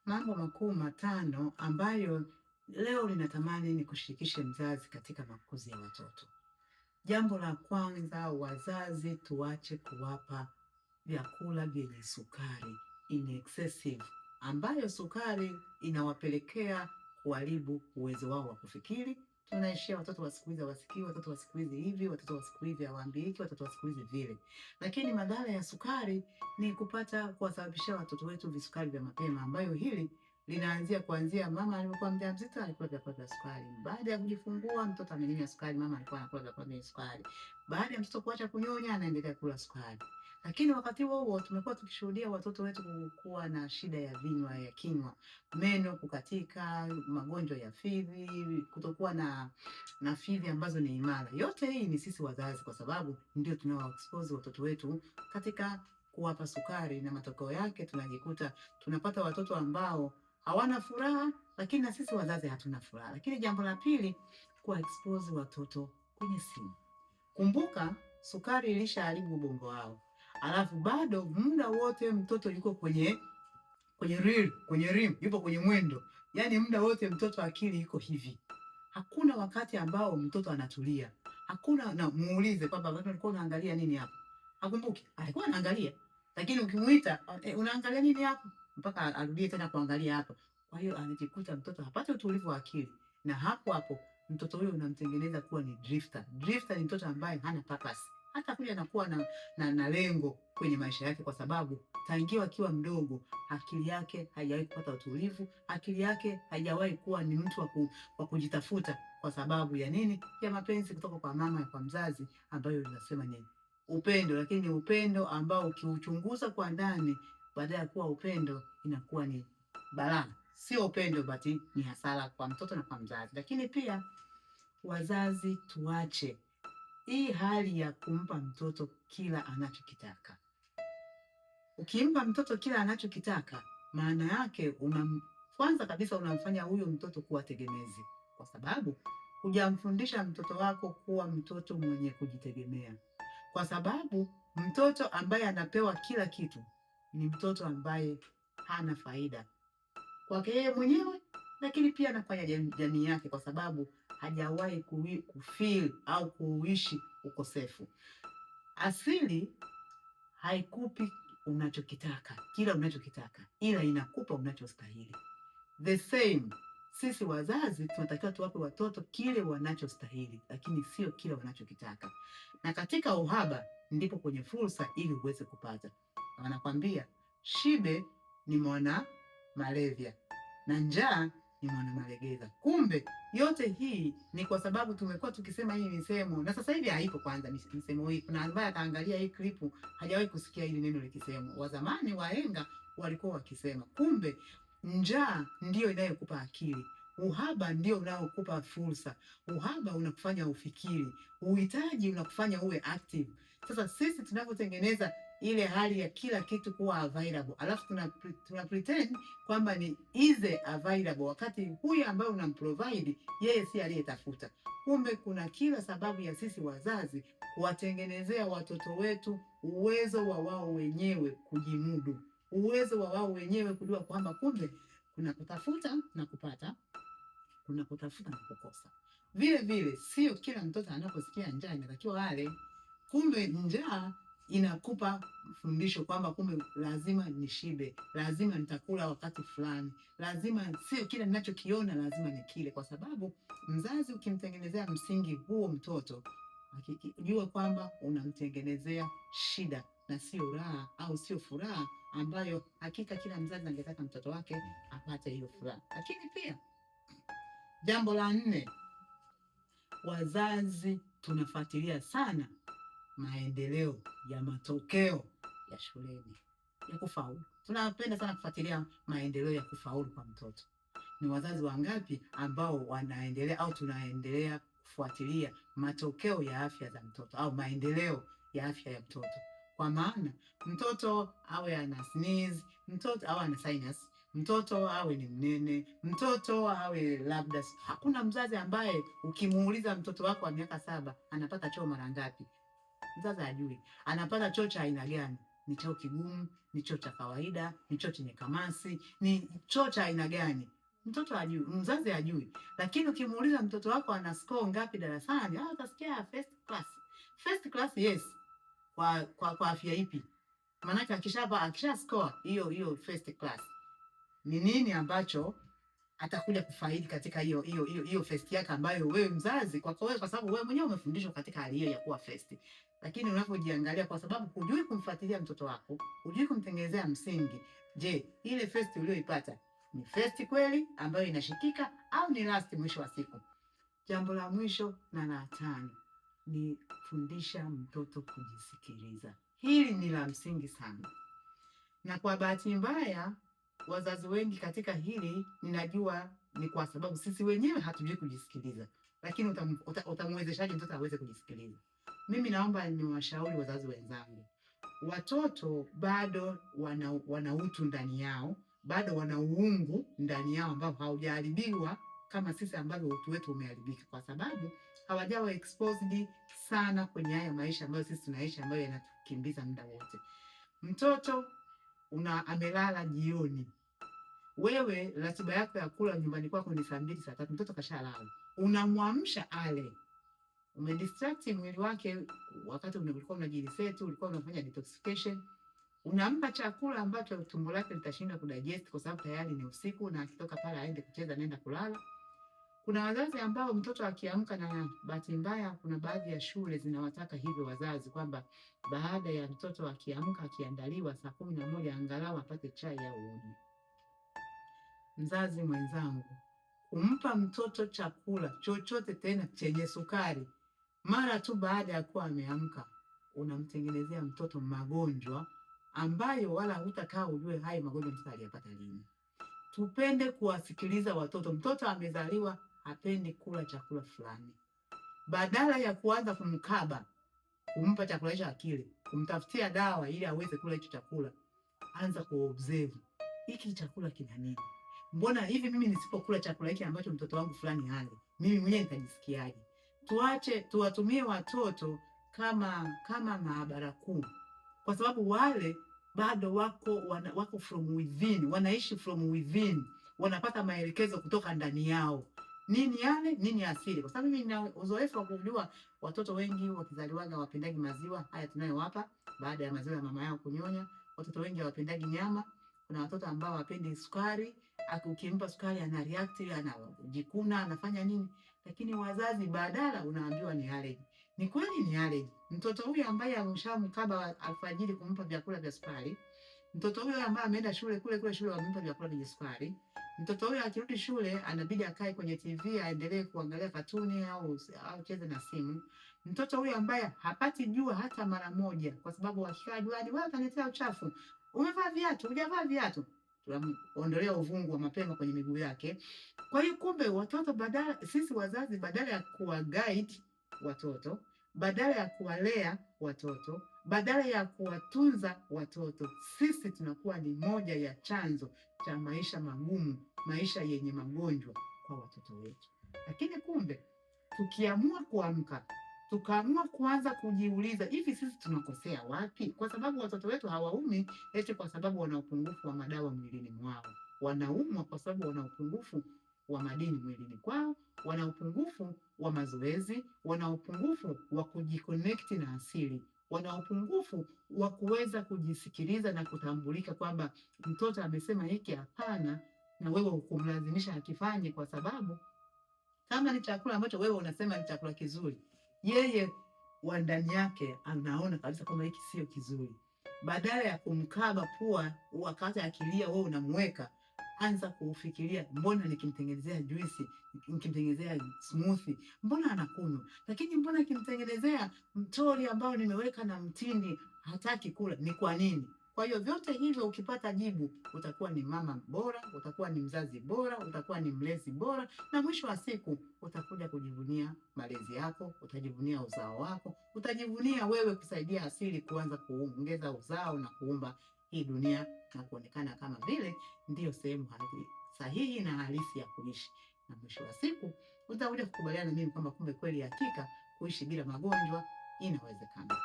Mambo makuu matano ambayo leo ninatamani nikushirikishe mzazi katika makuzi ya watoto. Jambo la kwanza, wazazi tuache kuwapa vyakula vyenye sukari in excessive, ambayo sukari inawapelekea kuharibu uwezo wao wa kufikiri. Tunaishia watoto wa siku hizi hawasikii, watoto wa siku hizi hivi, watoto wa siku hizi hawaambiliki, watoto wa siku hizi vile. Lakini madhara ya sukari ni kuwasababishia watoto wetu visukari vya mapema, ambayo hili linaanzia kuanzia mama alipokuwa mjamzito alikuwa vyakula vya sukari. Baada ya kujifungua mtoto amenyonya sukari, mama alikuwa anakula vyakula vya sukari. Baada ya mtoto kuacha kunyonya anaendelea kula sukari. Lakini wakati huo tumekuwa tukishuhudia watoto wetu kuwa na shida ya vinywa ya kinywa, meno kukatika, magonjwa ya fizi, kutokuwa na fizi ambazo ni imara. Yote hii ni sisi wazazi, kwa sababu ndio tunao expose watoto wetu katika kuwapa sukari, na matokeo yake tunajikuta tunapata watoto ambao hawana furaha, lakini na sisi wazazi hatuna furaha. Lakini jambo la pili, kuwa expose watoto kwenye simu. Kumbuka sukari ilishaharibu ubongo wao. Alafu bado muda wote mtoto yuko kwenye rim, yupo kwenye mwendo. Yaani muda wote mtoto akili iko hivi. Hakuna wakati ambao mtoto anatulia. Hakuna, na muulize kwamba wewe ulikuwa unaangalia nini hapa? Hakumbuki. Alikuwa anaangalia. Lakini ukimuita, unaangalia nini hapa? Mpaka arudie tena kuangalia hapa. Kwa hiyo anajikuta mtoto hapati utulivu wa akili. Na hapo mtoto huyo unamtengeneza kuwa ni drifter. Drifter ni mtoto ambaye hana purpose. Hata kuja anakuwa na lengo kwenye maisha yake, kwa sababu tangia akiwa mdogo akili yake haijawahi kupata utulivu, akili yake haijawahi kuwa ni mtu wa kujitafuta. Kwa sababu ya nini? Ya mapenzi kutoka kwa mama na kwa mzazi, ambayo tunasema ni upendo. Lakini ni upendo ambao ukiuchunguza kwa ndani, baada ya kuwa upendo inakuwa ni balaa. Sio upendo, bali ni hasara kwa mtoto na kwa mzazi. Lakini pia wazazi tuache hii hali ya kumpa mtoto kila anachokitaka. Ukimpa mtoto kila anachokitaka, maana yake kwanza kabisa unamfanya huyo mtoto kuwa tegemezi, kwa sababu hujamfundisha mtoto wako kuwa mtoto mwenye kujitegemea. Kwa sababu mtoto ambaye anapewa kila kitu ni mtoto ambaye hana faida kwake yeye mwenyewe, lakini pia na kwa jamii yake, kwa sababu hajawahi kufeel au kuishi ukosefu. Asili haikupi unachokitaka, kila unachokitaka, ila inakupa unachostahili. The same, sisi wazazi tunatakiwa tuwape watoto kile wanachostahili, lakini sio kile wanachokitaka. Na katika uhaba ndipo kwenye fursa ili uweze kupata. Wanakwambia shibe ni mwana malevya na njaa ni mwana malegeza. Kumbe yote hii ni kwa sababu tumekuwa tukisema hii misemo, na sasa hivi haipo. Kwanza misemo hii, kuna ambaye ataangalia hii klipu hajawahi kusikia hili neno likisema. Wazamani wahenga walikuwa wakisema. Kumbe njaa ndio inayokupa akili, uhaba ndio unaokupa fursa, uhaba unakufanya ufikiri, uhitaji unakufanya uwe active. Sasa sisi tunapotengeneza ile hali ya kila kitu kuwa available, alafu tuna pretend kwamba ni easy available, wakati huyu ambaye unamprovide yeye si aliyetafuta. Kumbe kuna kila sababu ya sisi wazazi kuwatengenezea watoto wetu uwezo wa wao wenyewe kujimudu, uwezo wa wao wenyewe kujua kwamba kumbe kuna kutafuta na kupata, kuna kutafuta na kukosa. Vile vile sio kila mtoto anaposikia njaa inatakiwa ale. Kumbe njaa inakupa fundisho kwamba kumbe lazima nishibe, lazima nitakula wakati fulani, lazima sio kila ninachokiona lazima nikile. Kwa sababu mzazi ukimtengenezea msingi huo mtoto, jua kwamba unamtengenezea shida na sio raha au sio furaha ambayo hakika kila mzazi angetaka mtoto wake apate hiyo furaha. Lakini pia jambo la 4, wazazi tunafuatilia sana maendeleo ya matokeo ya shuleni ya kufaulu. Tunapenda sana kufuatilia maendeleo ya kufaulu kwa mtoto. Ni wazazi wangapi ambao wanaendelea au tunaendelea kufuatilia matokeo ya afya za mtoto au maendeleo ya afya ya mtoto? Kwa maana mtoto awe ana sneeze, mtoto awe ana sinus, mtoto awe ni mnene, mtoto awe labda, hakuna mzazi ambaye ukimuuliza mtoto wako wa miaka 7 anapata choo mara ngapi, mzazi hajui. Anapata choo cha aina gani, ni choo kigumu, ni choo cha kawaida, ni choo chenye kamasi, ni choo cha aina gani? Mtoto hajui, mzazi hajui. Lakini ukimuuliza mtoto wako ana score ngapi darasani, utasikia first class. First class, yes. Kwa afya ipi? Maana akisha score hiyo first class, ni nini ambacho atakuja kufaidi katika hiyo first yake ambayo wewe mzazi kwa sababu wewe mwenyewe umefundishwa katika hali hiyo ya kuwa first. Lakini unapojiangalia, kwa sababu hujui kumfuatilia mtoto wako, hujui kumtengenezea msingi, je, ile first uliyoipata ni first kweli ambayo inashikika au ni last mwisho wa siku? Jambo la mwisho na la tano ni fundisha mtoto kujisikiliza. Hili ni la msingi sana. Na kwa bahati mbaya wazazi wengi katika hili, ninajua ni kwa sababu sisi wenyewe hatujui kujisikiliza. Lakini utamwezeshaje mtoto aweze kujisikiliza? Mimi naomba niwashauri wazazi wenzangu, watoto bado wana utu ndani yao, bado wana uungu ndani yao ambao haujaharibiwa kama sisi ambavyo utu wetu umeharibika, kwa sababu hawajawa exposed sana kwenye haya maisha ambayo sisi tunaishi, ambayo yanatukimbiza muda wote. Mtoto amelala jioni, wewe ratiba yako ya kula nyumbani kwako ni saa 2 saa 3, mtoto kashalala, unamwamsha ale, umedistract mwili wake wakati ulikuwa unajireset, ulikuwa unafanya detoxification, unampa chakula ambacho tumbo lake litashinda kudigest kwa sababu tayari ni usiku, na akitoka pale aende kucheza, nenda kulala. Kuna wazazi ambao mtoto akiamka, na bahati mbaya kuna baadhi ya shule zinawataka hivyo wazazi, kwamba baada ya mtoto akiamka akiandaliwa saa 11 angalau apate chai au uji. Mzazi mwenzangu, kumpa mtoto chakula chochote tena chenye sukari mara tu baada ya kuwa ameamka, unamtengenezea mtoto magonjwa ambayo wala hutakaa ujue haya magonjwa mtoto aliyapata lini. Tupende kuwasikiliza watoto. Mtoto amezaliwa hapendi kula chakula fulani, badala ya kuanza kumkaba, kumpa chakula hicho akili, kumtafutia dawa ili aweze kula hicho chakula, anza kuobserve, hiki chakula kina nini? Mbona hivi mimi nisipokula chakula hiki ambacho mtoto wangu fulani hali, mimi mwenyewe nitajisikiaje? Tuwatumie watoto kama maabara kuu, kwa sababu wale bado wako from within, wanaishi from within, wanapata maelekezo kutoka ndani yao, nini yale, nini asili. Kwa sababu mimi nina uzoefu wa kujua watoto wengi wakizaliwaga hawapendagi maziwa haya tunayowapa baada ya maziwa ya mama yao kunyonya. Watoto wengi hawapendagi nyama. Kuna watoto ambao hawapendi sukari, ukimpa sukari ana react, anajikuna, anafanya nini. Lakini wazazi badala unaambiwa ni allergy. Ni kweli ni allergy. Mtoto huyu ambaye ameshamkaba alfajiri kumpa vyakula vya sukari, mtoto huyu ambaye ameenda shule kule shule wamempa vyakula vya sukari, mtoto huyu akirudi shule anabidi akae kwenye TV aendelee kuangalia katuni au cheze na simu. Mtoto huyu ambaye hapati jua hata mara moja, kwa sababu akikaa juani wewe utaletea uchafu. Umevaa viatu, hujavaa viatu, tunaondolea uvungu wa mapema kwenye miguu yake. Kwa hiyo kumbe watoto sisi wazazi badala ya kuwa guide watoto, badala ya kuwalea watoto, badala ya kuwatunza watoto, sisi tunakuwa ni moja ya chanzo cha maisha magumu, maisha yenye magonjwa kwa watoto wetu. Lakini kumbe tukiamua kuamka, tukaamua kuanza kujiuliza, hivi sisi tunakosea wapi? Kwa sababu watoto wetu hawaumi eti kwa sababu wana upungufu wa madawa mwilini mwao. Wanaumwa kwa sababu wana upungufu wa madini mwilini kwao, wana upungufu wa mazoezi, wana upungufu wa kujiconnect na asili, wana upungufu wa kuweza kujisikiliza na kutambulika kwamba mtoto amesema hiki hapana, na wewe ukumlazimisha akifanye, kwa sababu kama ni chakula ambacho wewe unasema ni chakula kizuri, yeye wa ndani yake anaona kabisa kwamba hiki sio kizuri. Badala ya kumkaba pua wakati akilia wewe unamweka, anza kufikiria, mbona nikimtengenezea juisi, nikimtengenezea smoothie, mbona anakunywa? Lakini mbona nikimtengenezea mtori ambao nimeweka na mtindi hataki kula, ni kwa nini? Kwa hiyo vyote hivyo ukipata jibu, utakuwa ni mama bora, utakuwa ni mzazi bora, utakuwa ni mlezi bora, na mwisho wa siku utakuja kujivunia malezi yako, utajivunia uzao wako, utajivunia wewe kusaidia asili kuanza kuongeza uzao na kuumba hii dunia na kuonekana kama vile ndiyo sehemu sahihi na halisi ya kuishi. Na mwisho wa siku utakuja kukubaliana na mimi kwamba kumbe kweli hakika kuishi bila magonjwa inawezekana.